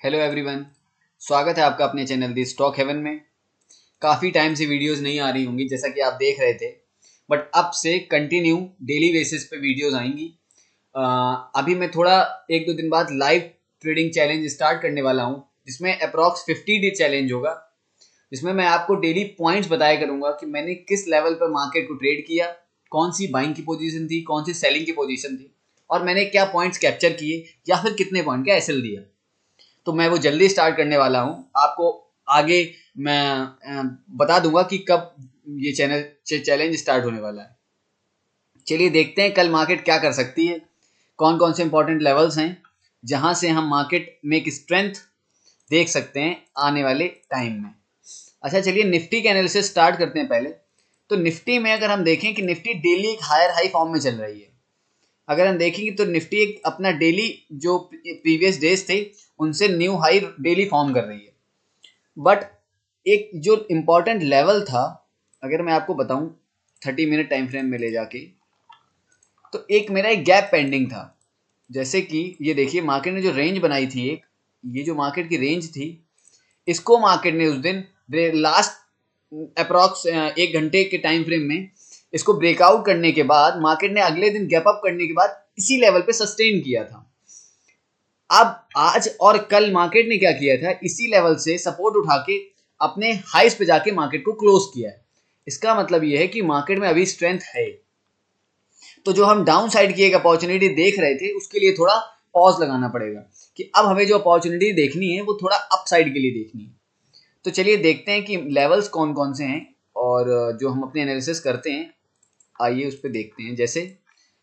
Hello everyone, स्वागत है आपका अपने चैनल दी स्टॉक हेवन में। काफ़ी टाइम से वीडियोस नहीं आ रही होंगी जैसा कि आप देख रहे थे, बट अब से कंटिन्यू डेली बेसिस पे वीडियोस आएंगी। अभी मैं थोड़ा एक दो दिन बाद लाइव ट्रेडिंग चैलेंज स्टार्ट करने वाला हूँ, जिसमें अप्रॉक्स 50 डे चैलेंज होगा, जिसमें मैं आपको डेली पॉइंट्स बताया करूँगा कि मैंने किस लेवल पर मार्केट को ट्रेड किया, कौन सी बाइंग की पोजीशन थी, कौन सी सेलिंग की पोजीशन थी, और मैंने क्या पॉइंट्स कैप्चर किए या फिर कितने पॉइंट का एसएल दिया। तो मैं वो जल्दी स्टार्ट करने वाला हूँ। आपको आगे मैं बता दूंगा कि कब ये चैलेंज स्टार्ट होने वाला है। चलिए देखते हैं कल मार्केट क्या कर सकती है, कौन कौन से इंपॉर्टेंट लेवल्स हैं जहां से हम मार्केट में एक स्ट्रेंथ देख सकते हैं आने वाले टाइम में। अच्छा, चलिए निफ्टी के एनालिसिस स्टार्ट करते हैं पहले। तो निफ्टी में अगर हम देखें कि निफ्टी डेली एक हायर हाई फॉर्म में चल रही है। अगर हम देखेंगे तो निफ्टी एक अपना डेली जो प्रीवियस डेज थे उनसे न्यू हाई डेली फॉर्म कर रही है। बट एक जो इम्पोर्टेंट लेवल था, अगर मैं आपको बताऊं 30 मिनट टाइम फ्रेम में ले जाके, तो एक मेरा एक गैप पेंडिंग था। जैसे कि ये देखिए, मार्केट ने जो रेंज बनाई थी, एक ये जो मार्केट की रेंज थी, इसको मार्केट ने उस दिन लास्ट अप्रॉक्स 1 घंटे के टाइम फ्रेम में इसको ब्रेकआउट करने के बाद मार्केट ने अगले दिन गैप अप करने के बाद इसी लेवल पे सस्टेन किया था। अब आज और कल मार्केट ने क्या किया था, इसी लेवल से सपोर्ट उठा के अपने हाइस पे जाके मार्केट को क्लोज किया है। इसका मतलब यह है कि मार्केट में अभी स्ट्रेंथ है। तो जो हम डाउन साइड की एक अपॉर्चुनिटी देख रहे थे, उसके लिए थोड़ा पॉज लगाना पड़ेगा कि अब हमें जो अपॉर्चुनिटी देखनी है वो थोड़ा अप साइड के लिए देखनी है। तो चलिए देखते हैं कि लेवल्स कौन कौन से हैं और जो हम अपने एनालिसिस करते हैं, आइए उस पर देखते हैं। जैसे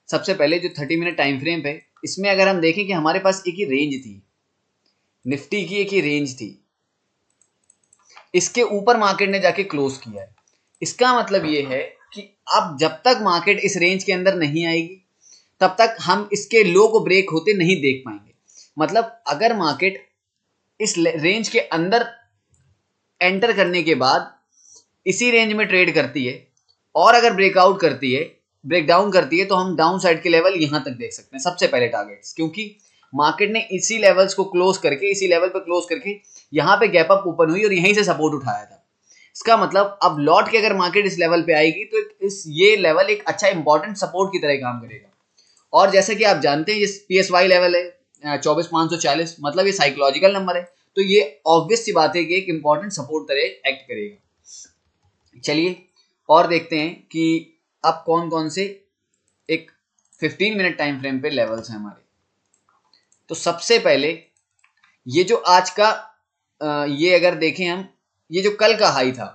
सबसे पहले जो 30 मिनट टाइम फ्रेम पे, इसमें अगर हम देखें कि हमारे पास एक ही रेंज थी, निफ्टी की एक ही रेंज थी, इसके ऊपर मार्केट ने जाके क्लोज किया है। इसका मतलब ये है कि अब जब तक मार्केट इस रेंज के अंदर नहीं आएगी तब तक हम इसके लो को ब्रेक होते नहीं देख पाएंगे। मतलब अगर मार्केट इस रेंज के अंदर एंटर करने के बाद इसी रेंज में ट्रेड करती है और अगर ब्रेकआउट करती है, ब्रेक डाउन करती है, तो हम डाउन साइड के लेवल यहां तक देख सकते हैं सबसे पहले टारगेट्स, क्योंकि मार्केट ने इसी लेवल्स को क्लोज करके, इसी लेवल पे क्लोज करके यहां पे गैप अप ओपन हुई और यहीं से सपोर्ट उठाया था। इसका मतलब अब लौट के अगर मार्केट इस लेवल पे आएगी तो इस ये लेवल एक अच्छा इंपॉर्टेंट सपोर्ट की तरह काम करेगा। और जैसा कि आप जानते हैं, ये PSY लेवल है 24,540, मतलब ये साइकोलॉजिकल नंबर है, तो ये ऑब्वियस सी बात है कि एक इंपॉर्टेंट सपोर्ट तरह एक्ट करेगा। चलिए और देखते हैं कि अब कौन कौन से एक 15 मिनट टाइम फ्रेम पे लेवल्स हैं हमारे। तो सबसे पहले ये जो आज का ये अगर देखें हम, ये जो कल का हाई था,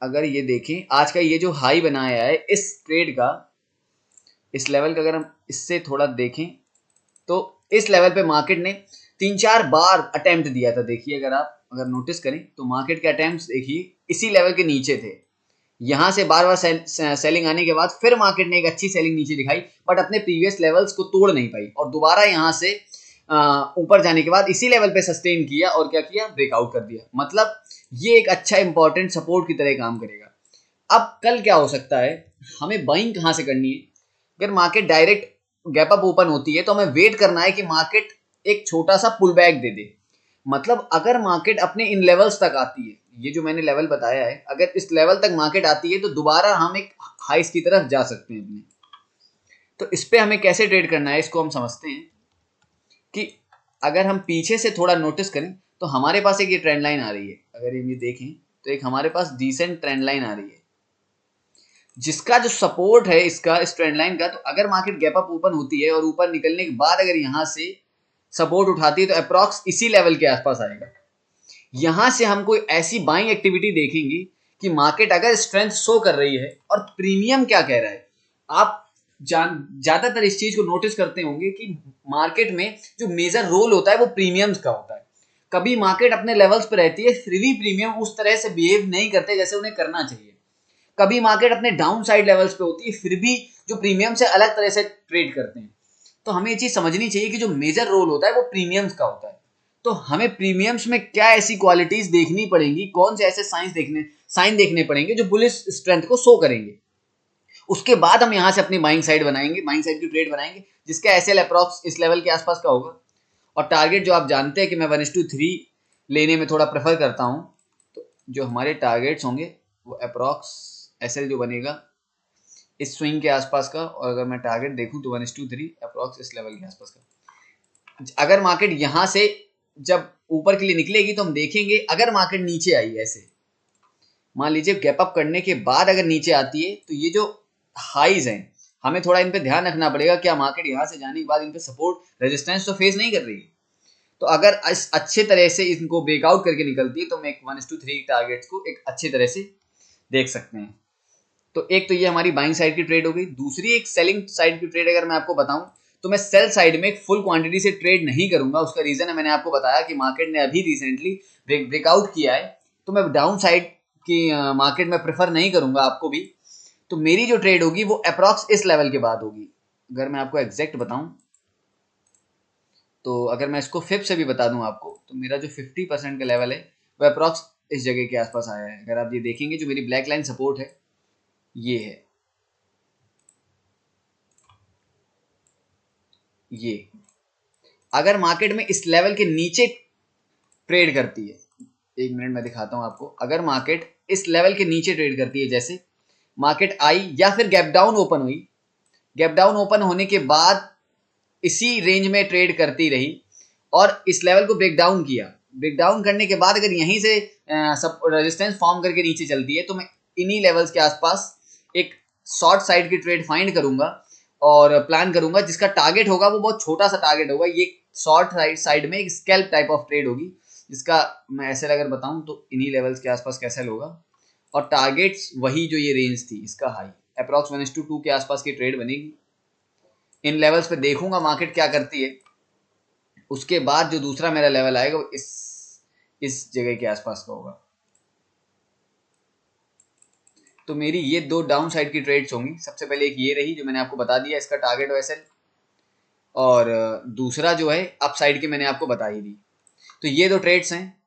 अगर ये देखें आज का ये जो हाई बनाया है इस ट्रेड का, इस लेवल का अगर हम इससे थोड़ा देखें तो इस लेवल पे मार्केट ने 3-4 बार अटेम्प्ट दिया था। देखिए अगर नोटिस करें तो मार्केट के अटेम्प्ट देखिए इसी लेवल के नीचे थे। यहां से बार बार सेलिंग आने के बाद फिर मार्केट ने एक अच्छी सेलिंग नीचे दिखाई, बट अपने प्रीवियस लेवल्स को तोड़ नहीं पाई और दोबारा यहां से ऊपर जाने के बाद इसी लेवल पे सस्टेन किया और क्या किया, ब्रेकआउट कर दिया। मतलब ये एक अच्छा इंपॉर्टेंट सपोर्ट की तरह काम करेगा। अब कल क्या हो सकता है, हमें बाइंग कहां से करनी है। अगर market direct gap up open होती है तो हमें वेट करना है कि मार्केट एक छोटा सा पुल बैक दे दे। मतलब अगर मार्केट अपने इन लेवल्स तक आती है, ये जो मैंने लेवल बताया है, अगर इस लेवल तक मार्केट आती है तो दोबारा हम एक हाइस की तरफ जा सकते हैं अपने। तो इस पे हमें कैसे ट्रेड करना है इसको हम समझते हैं कि अगर हम पीछे से थोड़ा नोटिस करें तो हमारे पास एक ये ट्रेंड लाइन आ रही है। अगर ये देखें तो एक हमारे पास डिसेंट ट्रेंड लाइन आ रही है, जिसका जो सपोर्ट है इसका, इस ट्रेंड लाइन का, तो अगर मार्केट गैप अप ओपन होती है और ऊपर निकलने के बाद अगर यहां से सपोर्ट उठाती है तो अप्रॉक्स इसी लेवल के आसपास आएगा। यहां से हम कोई ऐसी बाइंग एक्टिविटी देखेंगे कि मार्केट अगर स्ट्रेंथ शो कर रही है और प्रीमियम क्या कह रहा है। आप ज्यादातर इस चीज को नोटिस करते होंगे कि मार्केट में जो मेजर रोल होता है वो प्रीमियम्स का होता है। कभी मार्केट अपने लेवल्स पर रहती है फिर भी प्रीमियम उस तरह से बिहेव नहीं करते जैसे उन्हें करना चाहिए। कभी मार्केट अपने डाउन साइड लेवल्स पे होती है फिर भी जो प्रीमियम से अलग तरह से ट्रेड करते हैं। तो हमें ये चीज समझनी चाहिए कि जो मेजर रोल होता है वो प्रीमियम्स का होता है। तो हमें प्रीमियम्स में क्या ऐसी क्वालिटीज देखनी पड़ेंगी, कौन से ऐसे साइन देखने पड़ेंगे जो बुलिश स्ट्रेंथ को शो करेंगे। उसके बाद हम यहां से अपनी बाइंग साइड बनाएंगे, बाइंग साइड की ट्रेड बनाएंगे, जिसका एसएल अप्रॉक्स इस लेवल के आसपास का होगा। और टारगेट जो आप जानते हैं कि मैं 1:3 लेने में थोड़ा प्रेफर करता हूँ, तो जो हमारे टारगेट्स होंगे वो अप्रॉक्स एसएल जो बनेगा इस स्विंग के आसपास का, और अगर मैं टारगेट देखूं तो 1:3 अप्रॉक्स इस लेवल के आसपास का। अगर मार्केट यहां से जब ऊपर के लिए निकलेगी तो हम देखेंगे, अगर मार्केट नीचे आई ऐसे, मान लीजिए गैप अप करने के बाद अगर नीचे आती है, तो ये जो हाईज हैं हमें थोड़ा इन पे ध्यान रखना पड़ेगा, क्या मार्केट यहां से जाने के बाद इन पे सपोर्ट रेजिस्टेंस तो फेस नहीं कर रही है। तो अगर अच्छे तरह से इनको ब्रेकआउट करके निकलती है तो हम एक 1:3 टारगेट्स को एक अच्छी तरह से देख सकते हैं। तो एक तो ये हमारी बाइंग साइड की ट्रेड हो गई। दूसरी एक सेलिंग साइड की ट्रेड अगर मैं आपको बताऊं तो मैं सेल साइड में एक फुल क्वांटिटी से ट्रेड नहीं करूंगा। उसका रीजन है, मैंने आपको बताया कि मार्केट ने अभी रिसेंटली ब्रेकआउट किया है, तो मैं डाउन साइड की मार्केट में प्रेफर नहीं करूंगा आपको भी। तो मेरी जो ट्रेड होगी वो अप्रॉक्स इस लेवल के बाद होगी। अगर मैं आपको एग्जैक्ट बताऊं तो अगर मैं इसको फिप से भी बता दूं आपको, तो मेरा जो 50% का लेवल है वो अप्रॉक्स इस जगह के आसपास आया है। अगर आप ये देखेंगे जो मेरी ब्लैक लाइन सपोर्ट है ये है, ये अगर मार्केट में इस लेवल के नीचे ट्रेड करती है, एक मिनट में दिखाता हूं आपको, अगर मार्केट इस लेवल के नीचे ट्रेड करती है, जैसे मार्केट आई या फिर गैप डाउन ओपन हुई, गैप डाउन ओपन होने के बाद इसी रेंज में ट्रेड करती रही और इस लेवल को ब्रेक डाउन किया, ब्रेक डाउन करने के बाद अगर यहीं से सब रेजिस्टेंस फॉर्म करके नीचे चलती है, तो मैं इन्हीं लेवल्स के आसपास एक शॉर्ट साइड की ट्रेड फाइंड करूंगा और प्लान करूंगा, जिसका टारगेट होगा वो बहुत छोटा सा टारगेट होगा। ये शॉर्ट साइड में एक स्कैल्प टाइप ऑफ ट्रेड होगी, जिसका मैं ऐसे अगर बताऊं तो इन्हीं लेवल्स के आसपास कैसे होगा, और टारगेट्स वही जो ये रेंज थी इसका हाई अप्रॉक्स 1:2 के आसपास की ट्रेड बनेगी। इन लेवल्स पे देखूंगा मार्केट क्या करती है, उसके बाद जो दूसरा मेरा लेवल आएगा वो इस जगह के आसपास का होगा। तो मेरी ये दो डाउन साइड की ट्रेड्स होंगी। सबसे पहले एक ये रही जो मैंने आपको बता दिया, इसका टारगेट वैसे, और दूसरा जो है अप साइड की मैंने आपको बता ही दी। तो ये दो ट्रेड्स हैं।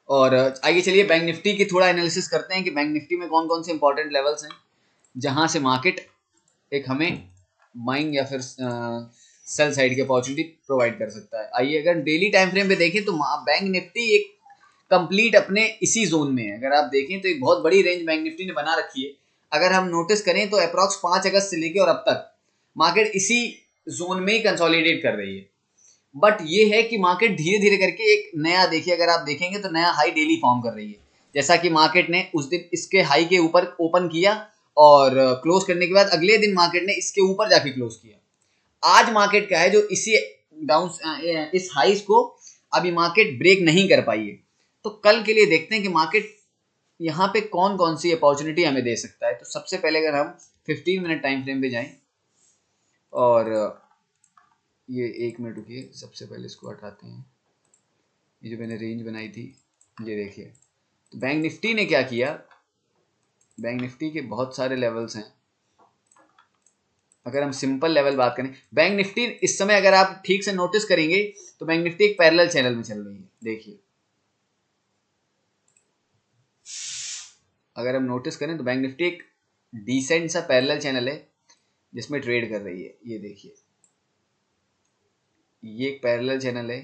और आइए चलिए बैंक निफ्टी की थोड़ा एनालिसिस करते हैं कि बैंक निफ्टी में कौन कौन से इंपॉर्टेंट लेवल्स हैं जहां से मार्केट एक हमें बाइंग या फिर सेल साइड की अपॉर्चुनिटी प्रोवाइड कर सकता है। आइए अगर डेली टाइम फ्रेम पे देखें तो बैंक निफ्टी एक कंप्लीट अपने इसी जोन में है। अगर आप देखें तो एक बहुत बड़ी रेंज बैंक निफ्टी ने बना रखी है। अगर हम नोटिस करें तो अप्रॉक्स 5 अगस्त से लेके और अब तक मार्केट इसी जोन में ही कंसोलिडेट कर रही है। बट ये है कि मार्केट धीरे धीरे करके एक नया, देखिए अगर आप देखेंगे तो नया हाई डेली फॉर्म कर रही है। जैसा कि मार्केट ने उस दिन इसके हाई के ऊपर ओपन किया और क्लोज करने के बाद अगले दिन मार्केट ने इसके ऊपर जाके क्लोज किया। आज मार्केट का है जो इसी डाउन इस हाइस को अभी मार्केट ब्रेक नहीं कर पाई है। तो कल के लिए देखते हैं कि मार्केट यहाँ पे कौन कौन सी अपॉर्चुनिटी हमें दे सकता है। तो सबसे पहले अगर हम 15 मिनट टाइम फ्रेम पे जाएं, और ये 1 मिनट रुकिए, सबसे पहले इसको हटाते हैं। ये जो मैंने रेंज बनाई थी ये देखिए। तो बैंक निफ्टी ने क्या किया, बैंक निफ्टी के बहुत सारे लेवल्स हैं। अगर हम सिंपल लेवल बात करें, बैंक निफ्टी इस समय अगर आप ठीक से नोटिस करेंगे तो बैंक निफ्टी एक पैरेलल चैनल में चल रही है। देखिए अगर हम नोटिस करें तो बैंक निफ्टी एक डिसेंट सा पैरेलल चैनल है जिसमें ट्रेड कर रही है। ये देखिए ये एक पैरेलल चैनल है।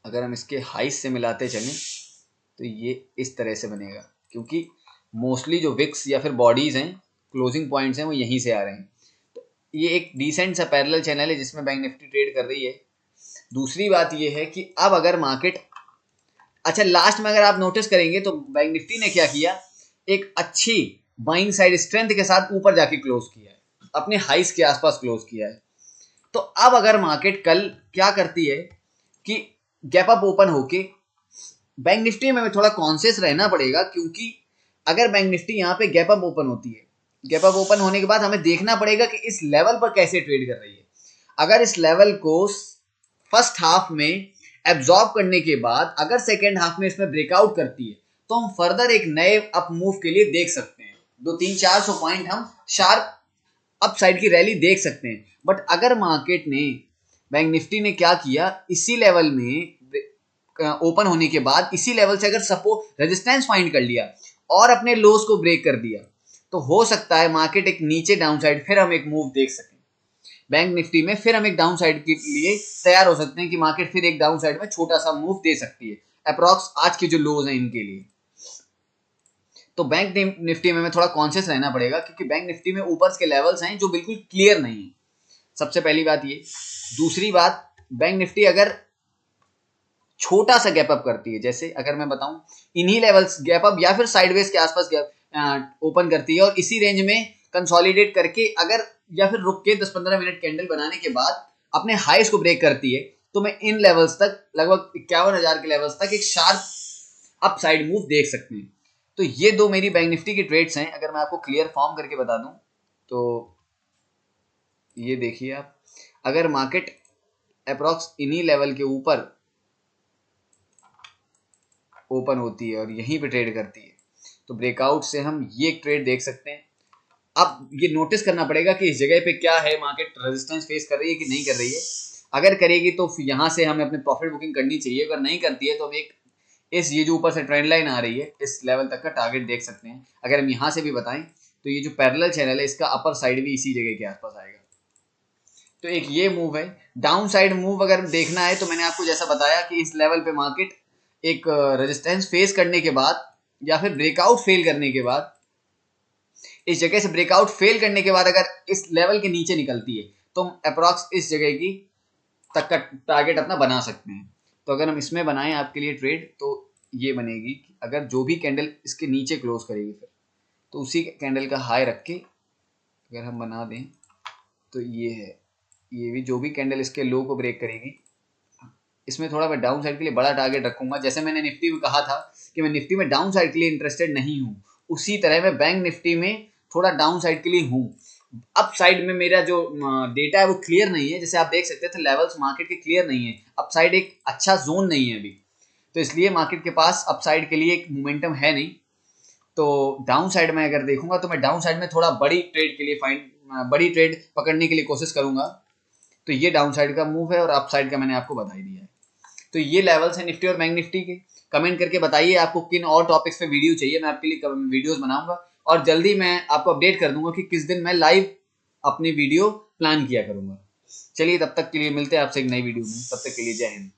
अगर हम इसके हाइस से मिलाते चलें तो ये इस तरह से बनेगा, क्योंकि मोस्टली जो विक्स या फिर बॉडीज हैं, क्लोजिंग पॉइंट्स हैं, वो यहीं से आ रहे हैं। तो ये एक डिसेंट सा पैरेलल चैनल है जिसमें बैंक निफ्टी ट्रेड कर रही है। दूसरी बात ये है कि अब अगर मार्केट, अच्छा लास्ट में अगर आप नोटिस करेंगे तो बैंक निफ्टी ने क्या किया, एक अच्छी बाइंग साइड स्ट्रेंथ के साथ ऊपर जाके क्लोज किया है, अपने हाइस के आसपास क्लोज किया है। तो अब अगर मार्केट कल क्या करती है कि गैप अप ओपन होके, बैंक निफ्टी में हमें थोड़ा कॉन्शियस रहना पड़ेगा, क्योंकि अगर बैंक निफ्टी यहाँ पे गैप अप ओपन होती है, गैप अप ओपन होने के बाद हमें देखना पड़ेगा कि इस लेवल पर कैसे ट्रेड कर रही है। अगर इस लेवल को फर्स्ट हाफ में एब्जॉर्ब करने के बाद अगर सेकेंड हाफ में इसमें ब्रेकआउट करती है तो हम फर्दर एक नए अप मूव के लिए देख सकते हैं। 200-400 पॉइंट हम शार्प अप साइड की रैली देख सकते हैं। बट अगर मार्केट ने, बैंक निफ्टी ने क्या किया, इसी लेवल में ओपन होने के बाद इसी लेवल से अगर सपोर्ट रेजिस्टेंस फाइंड कर लिया और अपने लोस को ब्रेक कर दिया, तो हो सकता है मार्केट एक नीचे डाउन साइड फिर हम एक मूव देख सकें। बैंक निफ्टी में फिर हम एक डाउन साइड के लिए तैयार हो सकते हैं कि मार्केट फिर एक डाउन साइड में छोटा सा मूव दे सकती है, अप्रॉक्स आज के जो लोज हैं इनके लिए। तो बैंक निफ्टी में थोड़ा कॉन्शियस रहना पड़ेगा, क्योंकि बैंक निफ्टी में ऊपर के लेवल्स हैं जो बिल्कुल क्लियर नहीं है। सबसे पहली बात ये। दूसरी बात, बैंक निफ्टी अगर छोटा सा गैप अप करती है, जैसे अगर मैं बताऊं इन्हीं लेवल्स गैप अप या फिर साइडवेज के आसपास गैप ओपन करती है और इसी रेंज में कंसोलिडेट करके अगर या फिर रुक के 10-15 मिनट कैंडल बनाने के बाद अपने हाईस को ब्रेक करती है, तो मैं इन लेवल्स तक लगभग 51,000 के लेवल्स तक एक शार्प अप साइड मूव देख सकते हैं। तो ये दो मेरी बैंक निफ्टी की ट्रेड्स हैं। अगर मैं आपको क्लियर फॉर्म करके बता दूं तो ये देखिए आप, अगर मार्केट अप्रॉक्स इन्हीं लेवल के ऊपर ओपन होती है और यहीं पे ट्रेड करती है, तो ब्रेकआउट से हम ये ट्रेड देख सकते हैं। अब ये नोटिस करना पड़ेगा कि इस जगह पे क्या है, मार्केट रेजिस्टेंस फेस कर रही है कि नहीं कर रही है। अगर करेगी तो यहाँ से हमें अपने प्रॉफिट बुकिंग करनी चाहिए, अगर नहीं करती है तो हम एक इस ये जो ऊपर से ट्रेंड लाइन आ रही है इस लेवल तक का टारगेट देख सकते हैं। अगर हम यहाँ से भी बताएं तो ये जो पैरेलल चैनल है इसका अपर साइड भी इसी जगह के आसपास आएगा। तो एक ये मूव है। डाउन साइड मूव अगर देखना है तो मैंने आपको जैसा बताया कि इस लेवल पे मार्केट एक रेजिस्टेंस फेस करने के बाद या फिर ब्रेकआउट फेल करने के बाद, इस जगह से ब्रेकआउट फेल करने के बाद अगर इस लेवल के नीचे निकलती है तो हम अप्रॉक्स इस जगह की तक का टारगेट अपना बना सकते हैं। तो अगर हम इसमें बनाएं आपके लिए ट्रेड तो ये बनेगी कि अगर जो भी कैंडल इसके नीचे क्लोज करेगी फिर तो उसी कैंडल का हाई रख के अगर हम बना दें तो ये है, ये भी जो भी कैंडल इसके लो को ब्रेक करेगी, इसमें थोड़ा मैं डाउन साइड के लिए बड़ा टारगेट रखूंगा। जैसे मैंने निफ्टी में कहा था कि मैं निफ्टी में डाउन साइड के लिए इंटरेस्टेड नहीं हूँ, उसी तरह मैं बैंक निफ्टी में थोड़ा डाउन साइड के लिए हूँ। अप साइड में मेरा जो डेटा है वो क्लियर नहीं है, जैसे आप देख सकते थे लेवल्स मार्केट के क्लियर नहीं है, अप साइड एक अच्छा जोन नहीं है अभी, तो इसलिए मार्केट के पास अप साइड के लिए एक मोमेंटम है नहीं। तो डाउन साइड में अगर देखूंगा तो मैं डाउन साइड में थोड़ा बड़ी ट्रेड के लिए बड़ी ट्रेड पकड़ने के लिए कोशिश करूंगा। तो ये डाउन साइड का मूव है और अप साइड का मैंने आपको बता ही दिया है। तो ये लेवल्स हैं निफ्टी और बैंक निफ्टी के। कमेंट करके बताइए आपको किन और टॉपिक्स पे वीडियो चाहिए, मैं आपके लिए वीडियोस बनाऊंगा और जल्दी मैं आपको अपडेट कर दूंगा कि किस दिन मैं लाइव अपनी वीडियो प्लान किया करूंगा। चलिए तब तक के लिए मिलते हैं आपसे एक नई वीडियो में, तब तक के लिए जय हिंद।